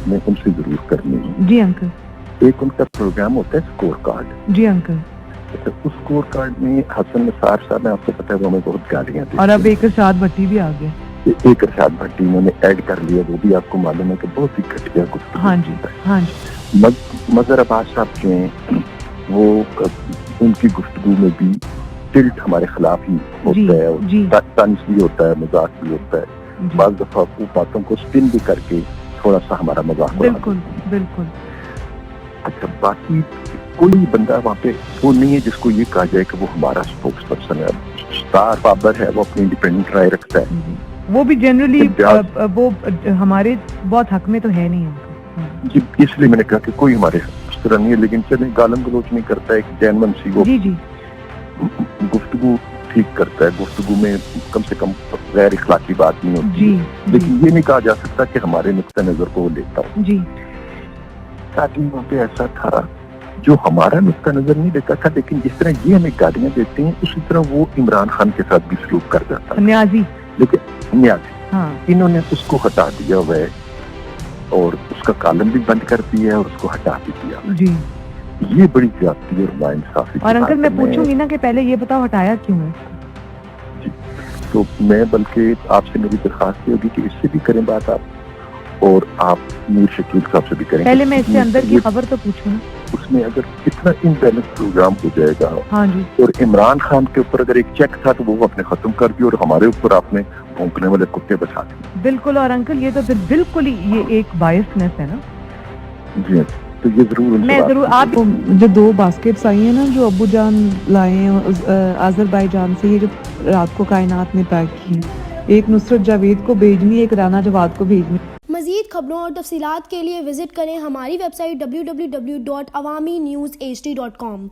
में उनसे जरूर करनी है। जी अंकल। एक उनका प्रोग्राम होता है स्कोर कार्ड। जी अंकल। अच्छा, उस स्कोर कार्ड में हसन निसार साहब ने, आपको पता है, वो हमें बहुत गालियां दी और अब एक इरशाद भट्टी भी आ गया। एक इरशाद भट्टी उन्होंने ऐड कर लिया, वो भी आपको मालूम है कि बहुत ही घटिया गुफ्तगू। हाँ जी, हाँ जी। मजहर अब्बास साहब जो हैं वो उनकी गुफ्तगू में भी टिल्ट हमारे खिलाफ ही होता है, और तंज भी होता है, मजाक भी होता है। बाज़ दफा वो बातों को स्पिन भी करके थोड़ा सा हमारा मजाक उड़ा। बिल्कुल बिल्कुल। अच्छा, बाकी कोई बंदा वहाँ पे वो नहीं है जिसको ये कहा जाए कि वो हमारा स्पोक्स पर्सन है। स्टार बाबर है, वो अपनी इंडिपेंडेंट राय रखता है, वो भी जनरली वो हमारे बहुत हक में तो है नहीं है जी। इसलिए मैंने कहा कि कोई हमारे उस तरह नहीं है, लेकिन चले गालम गलोच नहीं करता है। जैन मनसी वो गुफ्तगू ठीक करता है, गुफ्तगू में कम से कम गैर इखलाकी बात नहीं होती है। लेकिन ये नहीं कहा जा सकता कि हमारे नुक्ता नजर को वो लेता है जी। स्टार्टिंग वहाँ पे ऐसा था जो हमारा नुक्ता नजर नहीं लेता था, लेकिन जिस तरह ये हमें गालियां देते हैं उसी तरह वो इमरान खान के साथ भी सलूक कर जाता है। न्याजी, लेकिन न्याजी इन्होंने उसको हटा दिया हुआ है और उसका कॉलम भी बंद कर दिया है और उसको हटा भी दिया जी। ये बड़ी ज्यादती और नाइंसाफी। और अंकल मैं पूछूंगी ना कि पहले ये बताओ हटाया क्यों है जी। तो मैं बल्कि आपसे मेरी दरखास्त होगी कि इससे भी करें बात आप, और आप मीर शकील साहब से भी करें। पहले मैं इससे अंदर की खबर तो पूछूं ना। उसमें अगर इतना इम्बैलेंस प्रोग्राम हो जाएगा, हाँ जी, और इमरान खान के ऊपर अगर एक चेक था तो वो आपने खत्म कर दिया और हमारे ऊपर आपने भौंकने वाले कुत्ते बचा दिए। बिल्कुल। और अंकल ये तो फिर बिल्कुल ही ये एक बायसनेस है ना। जी, तो ये जरूर मैं जरूर आप जो 2 बास्केट्स आई हैं ना जो अब्बू जान लाए हैं अजरबैजान से, ये जो रात को कायनात ने पैक की, एक नुसरत जावेद को भेजनी, एक राना जवाद को भेजनी। मज़ीद खबरों और तफसीलात के लिए विजिट करें हमारी वेबसाइट www.awamiNewsHD.com।